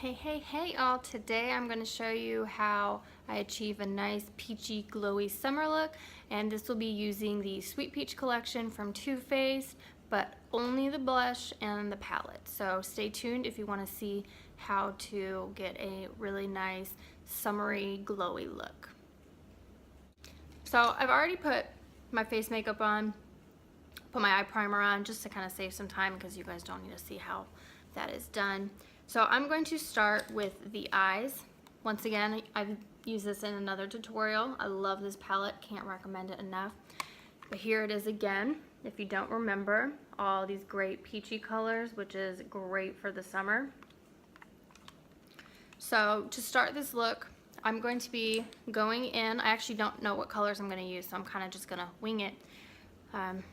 Hey all, today I'm going to show you how I achieve a nice peachy glowy summer look, and this will be using the Sweet Peach collection from Too Faced, but only the blush and the palette. So stay tuned if you want to see how to get a really nice summery glowy look. So I've already put my face makeup on, put my eye primer on just to kind of save some time because you guys don't need to see how that is done. So I'm going to start with the eyes. Once again, I've used this in another tutorial. I love this palette, can't recommend it enough. But here it is again, if you don't remember, all these great peachy colors, which is great for the summer. So to start this look, I'm going to be going in, I actually don't know what colors I'm going to use, so I'm kind of just going to wing it. I'm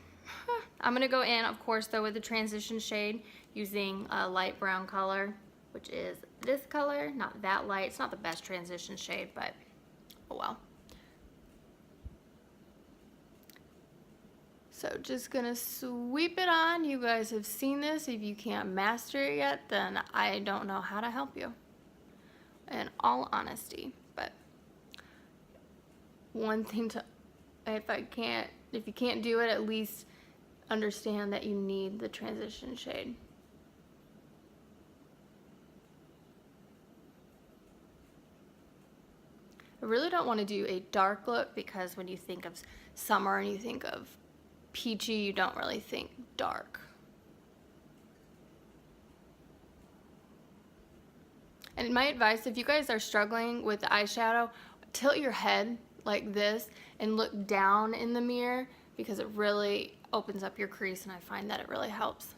going to go in, of course, though, with the transition shade using a light brown color, which is this color. Not that light. It's not the best transition shade, but oh well. So just going to sweep it on. You guys have seen this. If you can't master it yet, then I don't know how to help you, in all honesty. But one thing to, if you can't do it, at least understand that you need the transition shade. I really don't want to do a dark look because when you think of summer and you think of peachy, you don't really think dark. And my advice, if you guys are struggling with the eyeshadow, tilt your head like this and look down in the mirror because it really opens up your crease, and I find that it really helps.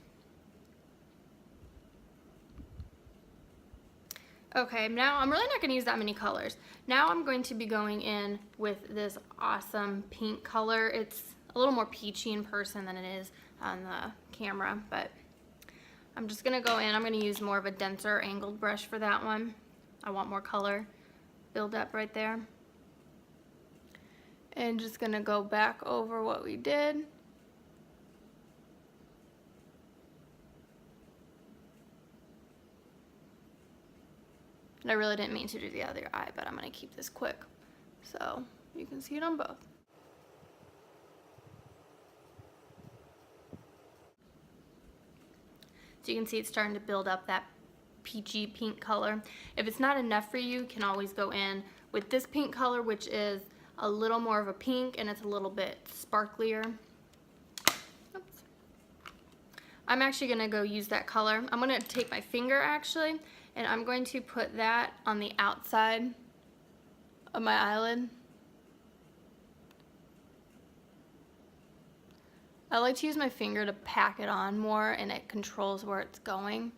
Okay, now I'm really not going to use that many colors. Now I'm going to be going in with this awesome pink color. It's a little more peachy in person than it is on the camera, but I'm just going to go in. I'm going to use more of a denser angled brush for that one. I want more color build up right there. And just going to go back over what we did. And I really didn't mean to do the other eye, but I'm going to keep this quick so you can see it on both. So you can see it's starting to build up that peachy pink color. If it's not enough for you, you can always go in with this pink color, which is a little more of a pink and it's a little bit sparklier. Oops. I'm actually going to go use that color. I'm going to take my finger actually, and I'm going to put that on the outside of my eyelid. I like to use my finger to pack it on more, and it controls where it's going.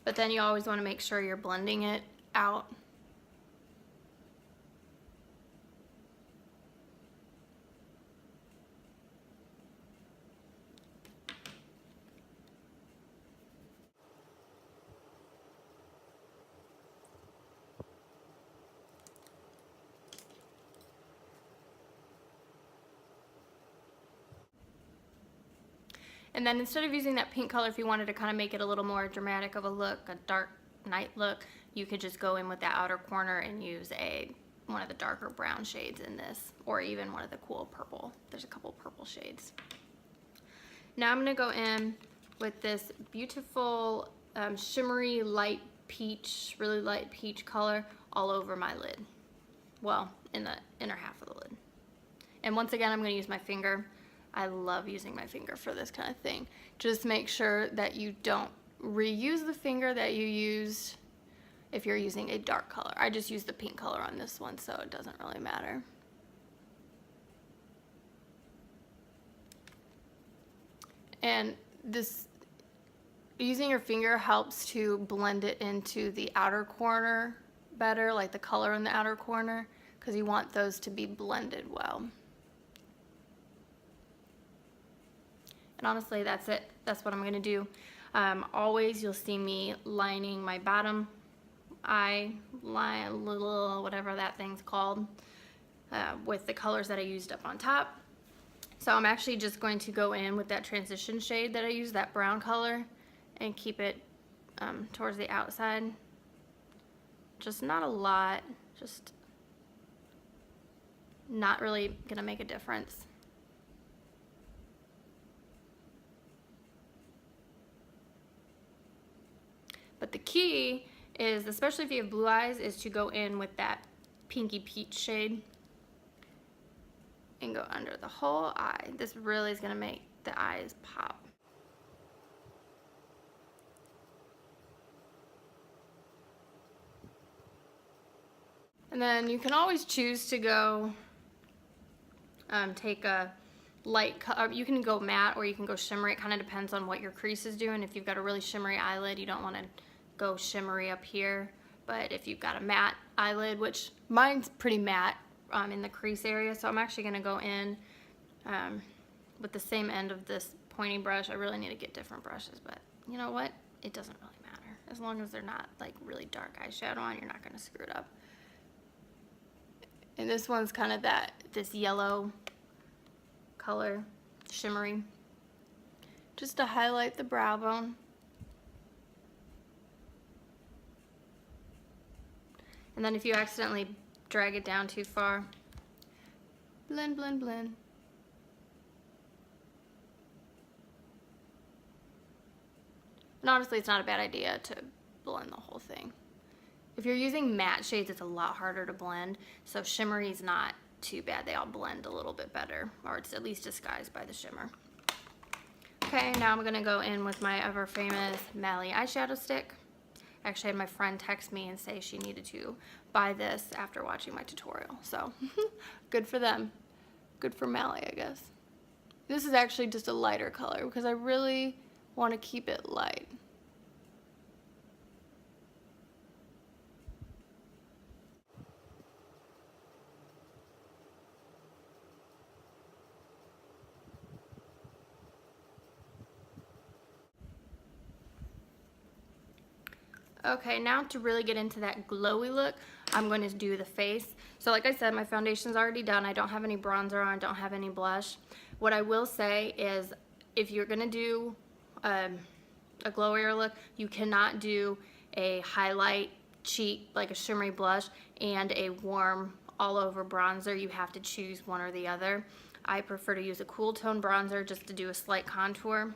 But then you always want to make sure you're blending it out. And then instead of using that pink color, if you wanted to kind of make it a little more dramatic of a look, a dark night look, you could just go in with that outer corner and use one of the darker brown shades in this, or even one of the cool purple. There's a couple purple shades. Now I'm going to go in with this beautiful shimmery light peach, really light peach color all over my lid. Well, in the inner half of the lid. And once again, I'm going to use my finger. I love using my finger for this kind of thing. Just make sure that you don't reuse the finger that you used if you're using a dark color. I just used the pink color on this one, so it doesn't really matter. And this, using your finger helps to blend it into the outer corner better, like the color in the outer corner, because you want those to be blended well. And honestly, that's it. That's what I'm going to do. Always you'll see me lining my bottom eye line, little whatever that thing's called, with the colors that I used up on top. So I'm actually just going to go in with that transition shade that I used, that brown color, and keep it towards the outside. Just not a lot, just not really gonna make a difference. But the key is, especially if you have blue eyes, is to go in with that pinky peach shade and go under the whole eye. This really is gonna make the eyes pop. And then you can always choose to go take a light color. You can go matte or you can go shimmery. It kind of depends on what your crease is doing. If you've got a really shimmery eyelid, you don't want to go shimmery up here. But if you've got a matte eyelid, which mine's pretty matte in the crease area, so I'm actually going to go in with the same end of this pointy brush. I really need to get different brushes, but you know what? It doesn't really matter. As long as they're not like really dark eyeshadow on, you're not going to screw it up. And this one's kind of this yellow color, shimmery, just to highlight the brow bone. And then if you accidentally drag it down too far, blend, blend, blend. And honestly, it's not a bad idea to blend the whole thing. If you're using matte shades, it's a lot harder to blend, so shimmery is not too bad. They all blend a little bit better, or it's at least disguised by the shimmer. Okay, now I'm gonna go in with my ever famous Mally eyeshadow stick. Actually, I had my friend text me and say she needed to buy this after watching my tutorial, so good for them. Good for Mally, I guess. This is actually just a lighter color because I really want to keep it light. Okay, now to really get into that glowy look, I'm going to do the face. So like I said, my foundation's already done. I don't have any bronzer on, don't have any blush. What I will say is if you're going to do a glowier look, you cannot do a highlight cheek, like a shimmery blush, and a warm all over bronzer. You have to choose one or the other. I prefer to use a cool tone bronzer just to do a slight contour.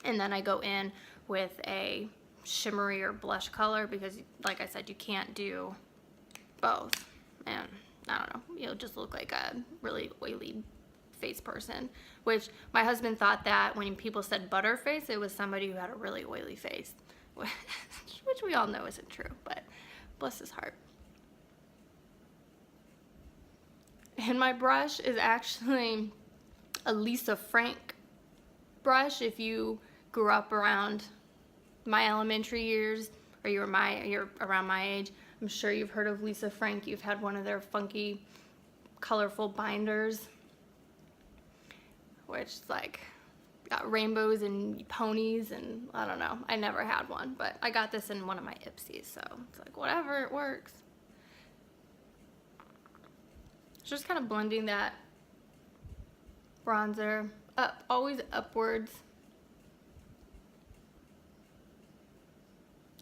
And then I go in with a shimmery or blush color because like I said, you can't do both, and I don't know, you'll just look like a really oily face person, which my husband thought that when people said butter face, it was somebody who had a really oily face, which we all know isn't true, but bless his heart. And my brush is actually a Lisa Frank brush. If you grew up around my elementary years, or you're around my age, I'm sure you've heard of Lisa Frank. You've had one of their funky, colorful binders, which is like got rainbows and ponies, and I don't know. I never had one, but I got this in one of my Ipsies, so it's like whatever, it works. Just kind of blending that bronzer up, always upwards.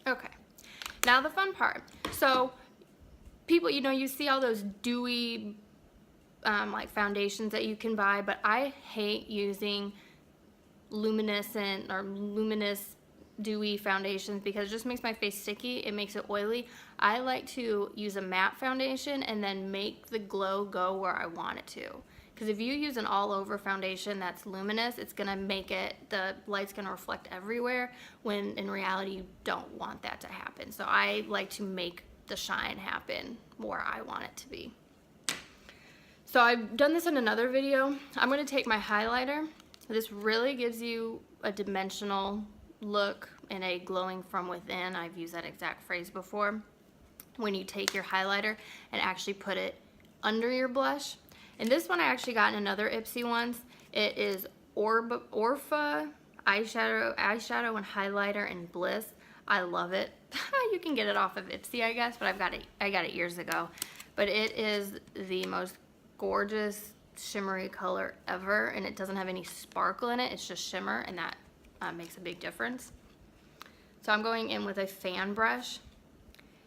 Okay, now the fun part. So people, you know, you see all those dewy like foundations that you can buy, but I hate using luminescent or luminous dewy foundations because it just makes my face sticky. It makes it oily. I like to use a matte foundation and then make the glow go where I want it to. Because if you use an all-over foundation that's luminous, it's gonna make it, the light's gonna reflect everywhere, when in reality you don't want that to happen. So I like to make the shine happen where I want it to be. So I've done this in another video. I'm gonna take my highlighter. This really gives you a dimensional look and a glowing from within. I've used that exact phrase before. When you take your highlighter and actually put it under your blush. And this one I actually got in another Ipsy once. It is Orpha eyeshadow and highlighter in Bliss. I love it. You can get it off of Ipsy, I guess, but I got it years ago. But it is the most gorgeous shimmery color ever, and it doesn't have any sparkle in it. It's just shimmer, and that makes a big difference. So I'm going in with a fan brush,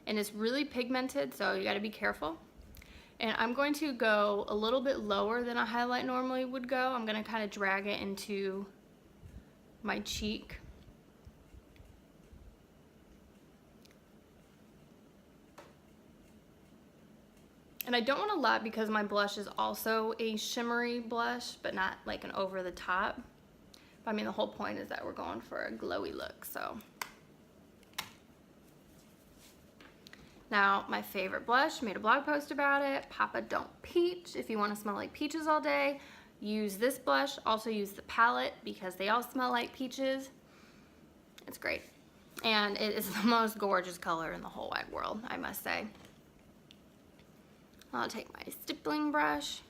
and it's really pigmented, so you gotta be careful. And I'm going to go a little bit lower than a highlight normally would go. I'm gonna kind of drag it into my cheek. And I don't want a lot because my blush is also a shimmery blush, but not like an over the top. But I mean, the whole point is that we're going for a glowy look, so. Now, my favorite blush, made a blog post about it, Papa Don't Peach. If you want to smell like peaches all day, use this blush. Also use the palette because they all smell like peaches. It's great. And it is the most gorgeous color in the whole wide world, I must say. I'll take my stippling brush.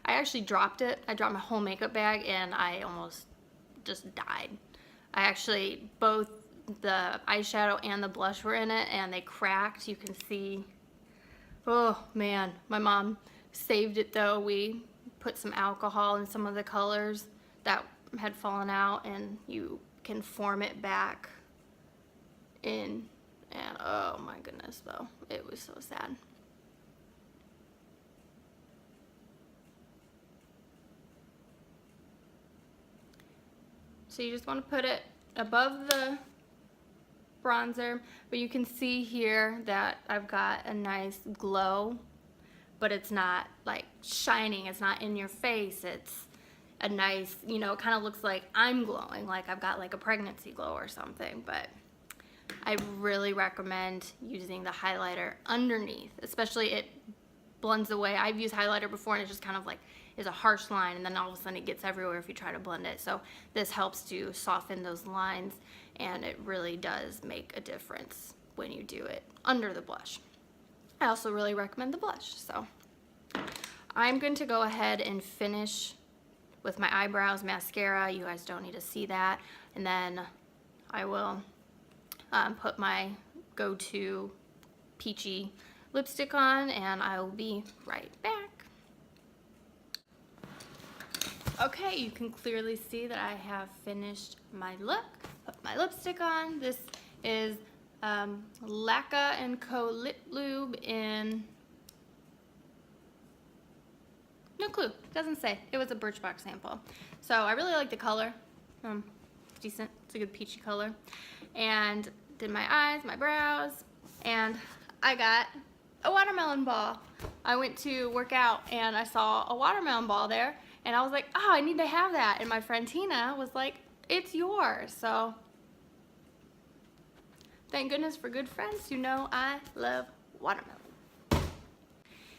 I actually dropped it. I dropped my whole makeup bag and I almost just died. I actually, both the eyeshadow and the blush were in it and they cracked. You can see, oh man, my mom saved it though. We put some alcohol in some of the colors that had fallen out and you can form it back in. And oh my goodness, though, it was so sad. So you just want to put it above the bronzer, but you can see here that I've got a nice glow, but it's not like shining, it's not in your face, it's a nice, you know, it kind of looks like I'm glowing, like I've got like a pregnancy glow or something, but I really recommend using the highlighter underneath, especially it blends away. I've used highlighter before and it just kind of like is a harsh line and then all of a sudden it gets everywhere if you try to blend it. So this helps to soften those lines and it really does make a difference when you do it under the blush. I also really recommend the blush. So I'm going to go ahead and finish with my eyebrows, mascara. You guys don't need to see that. And then I will put my go-to peachy lipstick on and I will be right back. Okay, you can clearly see that I have finished my look. Put my lipstick on. This is Lacquer & Co. Lip Lube in, no clue, doesn't say. It was a Birchbox sample. So I really like the color. It's decent, it's a good peachy color. And did my eyes, my brows, and I got a watermelon ball. I went to work out and I saw a watermelon ball there and I was like, oh, I need to have that. And my friend Tina was like, it's yours. So thank goodness for good friends who know I love watermelon.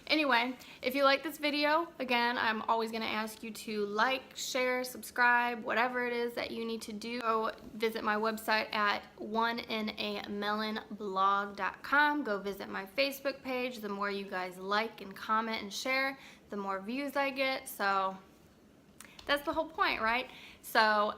Anyway, if you like this video, again, I'm always going to ask you to like, share, subscribe, whatever it is that you need to do. Go visit my website at oneinamelonblog.com. Go visit my Facebook page. The more you guys like and comment and share, the more views I get. So that's the whole point, right? So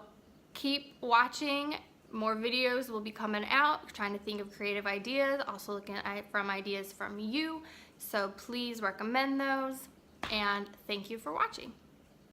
keep watching. More videos will be coming out. Trying to think of creative ideas. Also looking at ideas from you. So please recommend those, and thank you for watching.